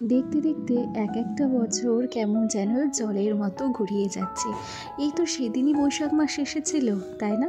দেখতে দেখতে এক একটা বছর কেমন যেন জলের মতো গড়িয়ে যাচ্ছে। এই তো সেদিনই বৈশাখ মাস এসেছিল, তাই না?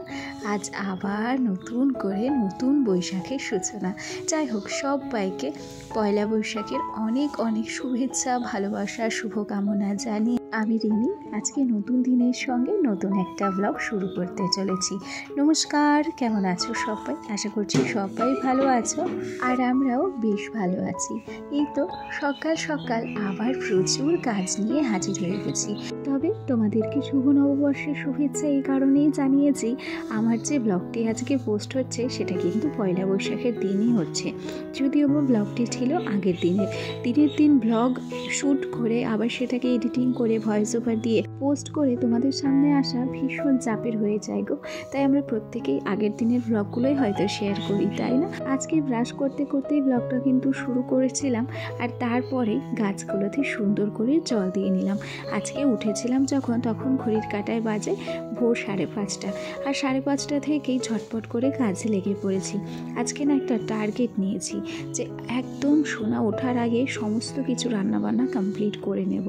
আজ আবার নতুন করে নতুন বৈশাখের সূচনা। যাই হোক, সবাইকে পয়লা বৈশাখের অনেক অনেক শুভেচ্ছা, ভালোবাসা, শুভকামনা জানিয়ে আমি রিমি আজকে নতুন দিনের সঙ্গে নতুন একটা ব্লগ শুরু করতে চলেছি। নমস্কার, কেমন আছো সবাই? আশা করছি সবাই ভালো আছো, আর আমরাও বেশ ভালো আছি। এই তো সকাল সকাল আবার প্রচুর কাজ নিয়ে হাজির হয়ে গেছি। তবে তোমাদেরকে শুভ নববর্ষের শুভেচ্ছা এই কারণেই জানিয়েছি, আমার যে ব্লগটি আজকে পোস্ট হচ্ছে সেটা কিন্তু পয়লা বৈশাখের দিনই হচ্ছে। যদিও বা ব্লগটি ছিল আগের দিনের দিন ব্লগ শ্যুট করে আবার সেটাকে এডিটিং করে ভয়েস ওভার দিয়ে পোস্ট করে তোমাদের সামনে আসা ভীষণ চাপের হয়ে যায় গো। তাই আমরা প্রত্যেকেই আগের দিনের ব্লগগুলোই হয়তো শেয়ার করি, তাই না? আজকে ব্রাশ করতে করতেই ব্লগটা কিন্তু শুরু করেছিলাম, আর তারপরে গাছগুলোতে সুন্দর করে জল দিয়ে নিলাম। আজকে উঠেছিলাম তখন ঘড়ির কাঁটায় বাজে ভোর 5:30, আর 5:30 থেকেই ঝটপট করে কাজে লেগে পড়েছি। আজকে না একটা টার্গেট নিয়েছি যে একদম সোনা ওঠার আগে সমস্ত কিছু রান্নাবান্না কমপ্লিট করে নেব,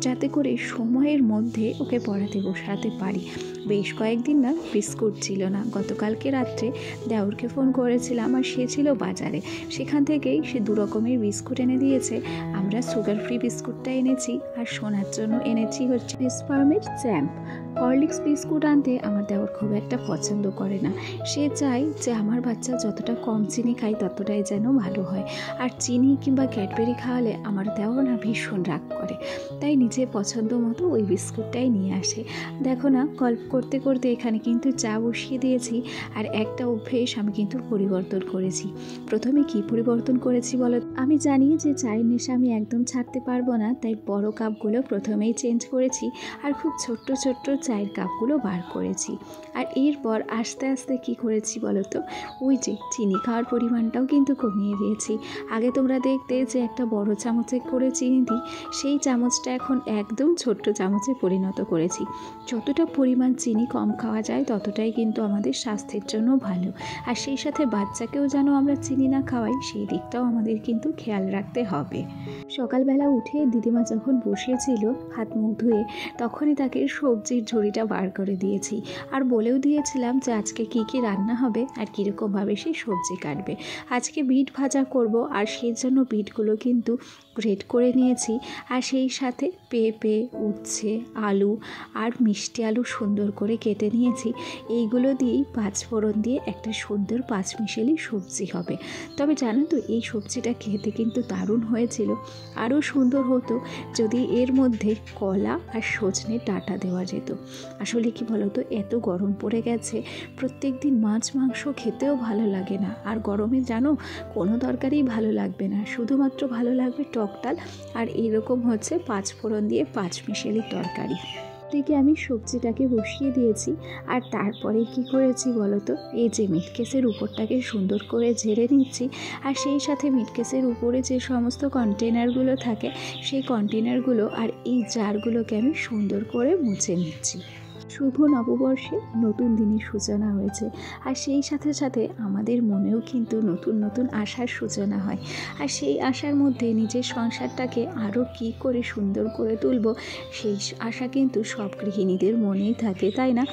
যাতে করে সময়ের মধ্যে ওকে পড়াতে বসাতে পারি। বেশ কয়েকদিন না বিস্কুট ছিল না। গতকালকে রাত্রে দেওরকে ফোন করেছিলাম, আর সে ছিল বাজারে। সেখান থেকেই সে 2 রকমের বিস্কুট এনে দিয়েছে। আমরা সুগার ফ্রি বিস্কুটটা এনেছি, আর সোনার জন্য এনেছি হচ্ছে স্পার্মের চ্যাম্প। হরলিক্স বিস্কুট আনতে আমার দেওর খুব একটা পছন্দ করে না। সে চায় যে আমার বাচ্চা যতটা কম চিনি খায় ততটাই যেন ভালো হয়, আর চিনি কিংবা ক্যাডবেরি খাওয়ালে আমার দেওর না ভীষণ রাগ করে। তাই নিজের পছন্দ মতো ওই বিস্কুটটাই নিয়ে আসে। দেখো না, গল্প করতে করতে এখানে কিন্তু চা বসিয়ে দিয়েছি। আর একটা অভ্যেস আমি কিন্তু পরিবর্তন করেছি। প্রথমে কি পরিবর্তন করেছি বলো? আমি জানি যে চায়ের নেশা আমি একদম ছাড়তে পারবো না, তাই বড় কাপগুলো প্রথমেই চেঞ্জ করেছি, আর খুব ছোট্ট ছোট্ট চায়ের কাপগুলো বার করেছি। আর এরপর আস্তে আস্তে কি করেছি বলো তো? ওই যে চিনি খাওয়ার পরিমাণটাও কিন্তু কমিয়ে দিয়েছি। আগে তোমরা দেখতে যে একটা বড় চামচে করে চিনি দিই, সেই চামচটা এখন একদম ছোট্ট চামচে পরিণত করেছি। যতটা পরিমাণ চিনি কম খাওয়া যায় ততটাই কিন্তু আমাদের স্বাস্থ্যের জন্য ভালো। আর সেই সাথে বাচ্চাকেও যেন আমরা চিনি না খাওয়াই, সেই দিকটাও আমাদের কিন্তু খেয়াল রাখতে হবে। সকালবেলা উঠে দিদিমা যখন বসেছিল হাত মুখ ধুয়ে, তখনই তাকে সবজির ঝুড়িটা বার করে দিয়েছি, আর বলেও দিয়েছিলাম যে আজকে কি কি রান্না হবে আর কীরকমভাবে সে সবজি কাটবে। আজকে বিট ভাজা করব, আর সেই জন্য বিটগুলো কিন্তু গ্রেট করে নিয়েছি, আর সেই সাথে পেঁপে, উচ্ছে, আলু আর মিষ্টি আলু সুন্দর করে কেটে নিয়েছি। এইগুলো দিয়েই 5 ফোড়ন দিয়ে একটা সুন্দর 5 মিশালি সবজি হবে। তবে জানো তো, এই সবজিটা খেতে কিন্তু দারুণ হয়েছিল। আরও সুন্দর হতো যদি এর মধ্যে কলা আর সজনে ডাঁটা দেওয়া যেত। আসলে কি বলো তো, এত গরম পড়ে গেছে, প্রত্যেক দিন মাছ মাংস খেতেও ভালো লাগে না। আর গরমে জানো কোনো তরকারিই ভালো লাগবে না, শুধুমাত্র ভালো লাগবে টক ডাল আর এরকম হচ্ছে 5 ফোড়ন দিয়ে 5 মিশালি তরকারি। থেকে আমি সবজিটাকে বসিয়ে দিয়েছি, আর তারপরে কি করেছি বলো তো? এই যে মিটকেসের উপরটাকে সুন্দর করে ঝেড়ে নিচ্ছি, আর সেই সাথে মিটকেসের উপরে যে সমস্ত কন্টেনারগুলো থাকে সেই কন্টেনারগুলো আর এই জারগুলোকে আমি সুন্দর করে মুছে নিচ্ছি। শুভ নববর্ষে নতুন দিনের সূচনা হয়েছে, আর সেই সাথে সাথে আমাদের মনেও কিন্তু নতুন নতুন আশার সূচনা হয়। আর সেই আশার মধ্যে নিজের সংসারটাকে আরও কী করে সুন্দর করে তুলব, সেই আশা কিন্তু সব গৃহিণীদের মনেই থাকে, তাই না?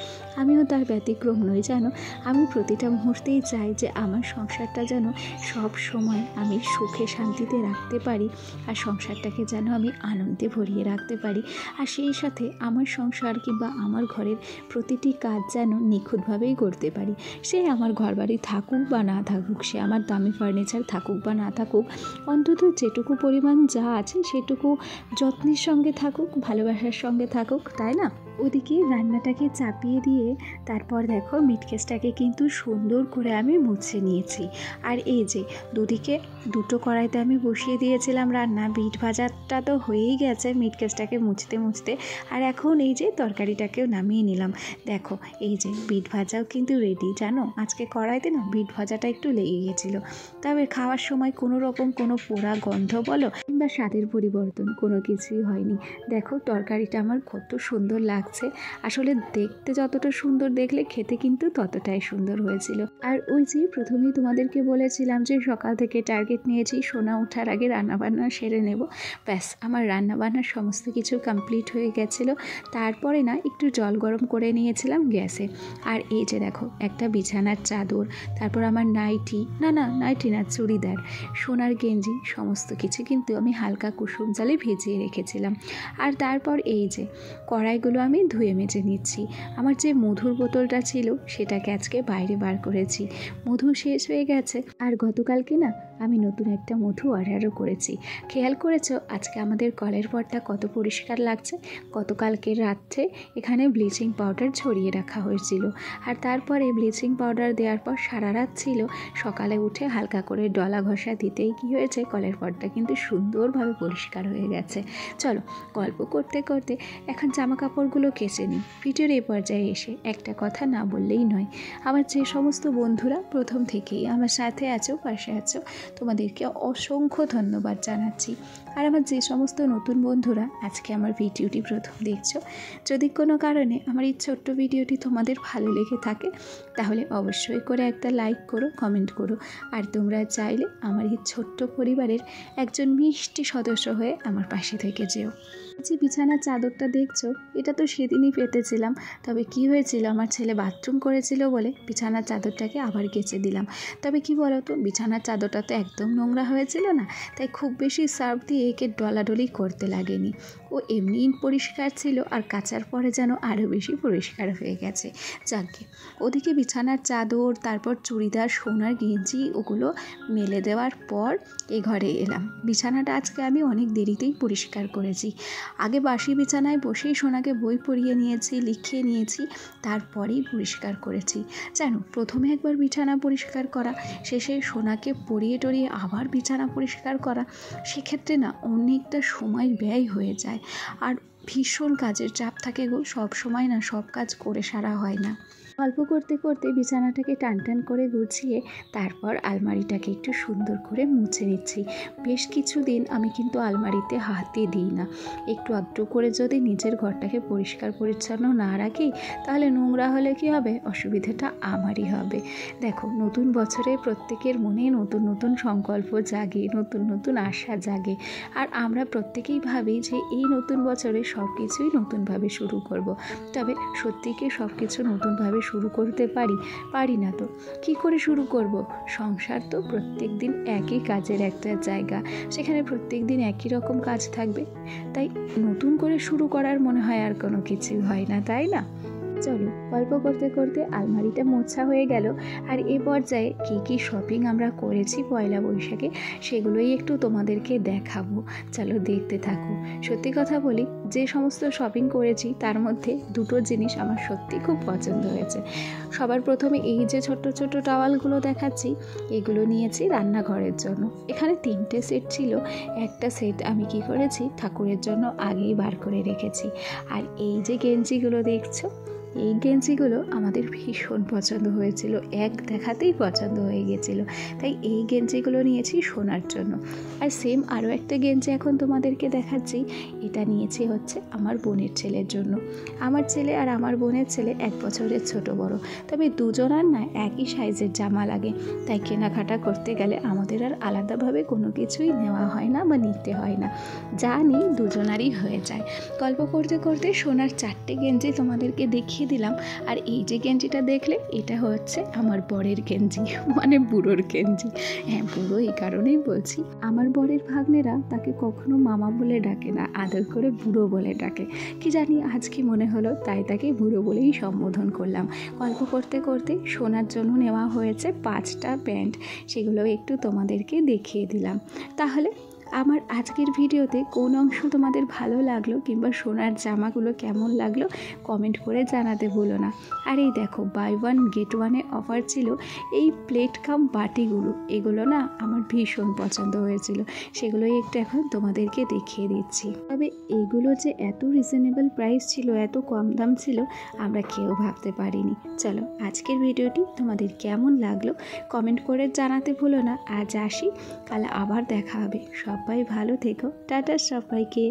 আমিও তার ব্যতিক্রম নই জানো। আমি প্রতিটা মুহূর্তেই চাই যে আমার সংসারটা যেন সব সময় আমি সুখে শান্তিতে রাখতে পারি, আর সংসারটাকে যেন আমি আনন্দে ভরিয়ে রাখতে পারি। আর সেই সাথে আমার সংসার কিংবা আমার ঘরের প্রতিটি কাজ যেন নিখুঁতভাবেই করতে পারি। সে আমার ঘরবাড়ি থাকুক বা না থাকুক, সে আমার দামি ফার্নিচার থাকুক বা না থাকুক, অন্তত যেটুকু পরিমাণ যা আছে সেটুকু যত্নের সঙ্গে থাকুক, ভালোবাসার সঙ্গে থাকুক, তাই না? ওদিকে রান্নাটাকে চাপিয়ে দিয়ে তারপর দেখো মিটকেসটাকে কিন্তু সুন্দর করে আমি মুছে নিয়েছি। আর এই যে দুদিকে দুটো কড়াইতে আমি বসিয়ে দিয়েছিলাম রান্না। বিট ভাজাটা তো হয়েই গেছে মিটকেসটাকে মুছতে মুছতে, আর এখন এই যে তরকারিটাকেও নামিয়ে নিলাম। দেখো এই যে বিট ভাজাও কিন্তু রেডি। জানো, আজকে কড়াইতে না বিট ভাজাটা একটু লেগে গেছিলো, তবে খাওয়ার সময় কোনো রকম কোনো পোড়া গন্ধ বলো কিংবা স্বাদের পরিবর্তন কোনো কিছুই হয়নি। দেখো তরকারিটা আমার কত সুন্দর লাগছে। লাগছে। আসলে দেখতে যতটা সুন্দর, দেখলে খেতে কিন্তু ততটাই সুন্দর হয়েছিল। আর ওই যে প্রথমেই তোমাদেরকে বলেছিলাম যে সকাল থেকে টার্গেট নিয়েছি সোনা ওঠার আগে রান্নাবান্না সেরে নেব। ব্যাস, আমার রান্নাবান্নার সমস্ত কিছু কমপ্লিট হয়ে গেছিলো। তারপরে না একটু জল গরম করে নিয়েছিলাম গ্যাসে। আর এই যে দেখো, একটা বিছানার চাদর, তারপর আমার নাইটি না চুড়িদার, সোনার গেঞ্জি, সমস্ত কিছু কিন্তু আমি হালকা কুসুম জলে ভিজিয়ে রেখেছিলাম। আর তারপর এই যে কড়াইগুলো আমি ধুয়ে মেজে নিচ্ছি। আমার যে মধুর বোতলটা ছিল সেটাকে আজকে বাইরে বার করেছি, মধু শেষ হয়ে গেছে। আর গতকালকে না আমি নতুন একটা মধু অর্ডারও করেছি। খেয়াল করেছো আজকে আমাদের কলের পটটা কত পরিষ্কার লাগছে? গতকালকে রাত্রে এখানে ব্লিচিং পাউডার ছড়িয়ে রাখা হয়েছিল, আর তারপরে ব্লিচিং পাউডার দেওয়ার পর সারা রাত ছিল। সকালে উঠে হালকা করে ডলা ঘষা দিতেই কি হয়েছে, কলের পটটা কিন্তু সুন্দরভাবে পরিষ্কার হয়ে গেছে। চলো, গল্প করতে করতে এখন জামা কাপড়গুলো কেচে নিই। ভিডিওর এই পর্যায়ে এসে একটা কথা না বললেই নয়। আমার যে সমস্ত বন্ধুরা প্রথম থেকেই আমার সাথে আছো, পাশে আছো, তোমাদেরকে অসংখ্য ধন্যবাদ জানাচ্ছি। আর আমার যে সমস্ত নতুন বন্ধুরা আজকে আমার ভিডিওটি প্রথম দেখছো, যদি কোনো কারণে আমার এই ছোট্ট ভিডিওটি তোমাদের ভালো লেগে থাকে তাহলে অবশ্যই করে একটা লাইক করো, কমেন্ট করো। আর তোমরা চাইলে আমার এই ছোট্ট পরিবারের একজন মিষ্টি সদস্য হয়ে আমার পাশে থেকে যেও। যে বিছানার চাদরটা দেখছো, এটা তো সেদিনই পেতেছিলাম, তবে কি হয়েছিল, আমার ছেলে বাথরুম করেছিল বলে বিছানার চাদরটাকে আবার কেচে দিলাম। তবে কি বলো তো, বিছানার চাদরটা তো একদম নোংরা হয়েছিল না, তাই খুব বেশি সার্ফ দিয়ে একে ডলাডলি করতে লাগেনি। ও এমনি পরিষ্কার ছিল, আর কাচার পরে যেন আরও বেশি পরিষ্কার হয়ে গেছে। যাকে ওদিকে বিছানার চাদর, তারপর চুড়িদার, সোনার গেঞ্জি, ওগুলো মেলে দেওয়ার পর এ ঘরে এলাম। বিছানাটা আজকে আমি অনেক দেরিতেই পরিষ্কার করেছি। আগে বাসি বিছানায় বসেই সোনাকে বই পড়িয়ে নিয়েছি, লিখিয়ে নিয়েছি, তারপরেই পরিষ্কার করেছি। জানো, প্রথমে একবার বিছানা পরিষ্কার করা, শেষে সোনাকে পরিয়ে টরিয়ে আবার বিছানা পরিষ্কার করা, সেক্ষেত্রে না অনেকটা সময় ব্যয় হয়ে যায়। আর ভীষণ কাজের চাপ থাকে গো, সব সময় না সব কাজ করে সারা হয় না। গল্প করতে করতে বিছানাটাকে টান করে গুছিয়ে তারপর আলমারিটাকে একটু সুন্দর করে মুছে নিচ্ছি। বেশ কিছুদিন আমি কিন্তু আলমারিতে হাতই দিই না। একটু আধটু করে যদি নিজের ঘরটাকে পরিষ্কার পরিচ্ছন্ন না রাখি তাহলে নোংরা হলে কি হবে, অসুবিধাটা আমারই হবে। দেখো, নতুন বছরে প্রত্যেকের মনে নতুন নতুন সংকল্প জাগে, নতুন নতুন আশা জাগে। আর আমরা প্রত্যেকেই ভাবি যে এই নতুন বছরে সব কিছুই নতুনভাবে শুরু করব। তবে সত্যি কি সব কিছু নতুনভাবে শুরু করতে পারি না। তো কি করে শুরু করব? সংসার তো প্রত্যেক দিন একই কাজের একটা জায়গা, সেখানে প্রত্যেক দিন একই রকম কাজ থাকবে, তাই নতুন করে শুরু করার মনে হয় আর কোনো কিছু হয় না, তাই না? চলো, গল্প করতে করতে আলমারিটা মোছা হয়ে গেল। আর এ পর্যায়ে কী শপিং আমরা করেছি পয়লা বৈশাখে সেগুলোই একটু তোমাদেরকে দেখাবো। চলো দেখতে থাকো। সত্যি কথা বলি, যে সমস্ত শপিং করেছি তার মধ্যে দুটো জিনিস আমার সত্যি খুব পছন্দ হয়েছে। সবার প্রথমে এই যে ছোট ছোট টাওয়ালগুলো দেখাচ্ছি, এগুলো নিয়েছি রান্নাঘরের জন্য। এখানে 3টে সেট ছিল, একটা সেট আমি কি করেছি ঠাকুরের জন্য আগেই বার করে রেখেছি। আর এই যে গেঞ্জিগুলো দেখছো, এই গেঞ্জিগুলো আমাদের ভীষণ পছন্দ হয়েছিল, এক দেখাতেই পছন্দ হয়ে গেছিল, তাই এই গেঞ্জিগুলো নিয়েছি সোনার জন্য। আর সেম আরও একটা গেঞ্জি এখন তোমাদেরকে দেখাচ্ছি, এটা নিয়েছি হচ্ছে আমার বোনের ছেলের জন্য। আমার ছেলে আর আমার বোনের ছেলে 1 বছরের ছোট বড়, তবে দুজনার না একই সাইজের জামা লাগে, তাই কেনাকাটা করতে গেলে আমাদের আর আলাদাভাবে কোনো কিছুই নেওয়া হয় না বা নিতে হয় না, যা নিই দুজনারই হয়ে যায়। গল্প করতে করতে সোনার 4টে গেঞ্জি তোমাদেরকে দেখিয়ে দিলাম। আর এই যে গেঞ্জিটা দেখলে, এটা হচ্ছে আমার বরের গেঞ্জি, মানে বুড়োর গেঞ্জি। হ্যাঁ, বুড়ো এই কারণেই বলছি, আমার বরের ভাগ্নেরা তাকে কখনো মামা বলে ডাকে না, আদর করে বুড়ো বলে ডাকে। কি জানি আজকে মনে হলো, তাই তাকে বুড়ো বলেই সম্বোধন করলাম। গল্প করতে করতে সোনার জন্য নেওয়া হয়েছে 5টা প্যান্ট, সেগুলো একটু তোমাদেরকে দেখিয়ে দিলাম। তাহলে আমার আজকের ভিডিওতে কোন অংশ তোমাদের ভালো লাগলো কিংবা সোনার জামাগুলো কেমন লাগলো কমেন্ট করে জানাতে ভুলো না। আর এই দেখো, বাই 1 গেট 1-এ অফার ছিল এই প্লেট কাম বাটিগুলো, এগুলো না আমার ভীষণ পছন্দ হয়েছিল, সেগুলোই একটু এখন তোমাদেরকে দেখিয়ে দিচ্ছি। তবে এগুলো যে এত রিজনেবল প্রাইস ছিল, এত কম দাম ছিল, আমরা কেউ ভাবতে পারিনি। চলো, আজকের ভিডিওটি তোমাদের কেমন লাগলো কমেন্ট করে জানাতে ভুলো না। আজ আসি, কাল আবার দেখা হবে। সবাই ভালো থেকো, টাটা সবাইকে।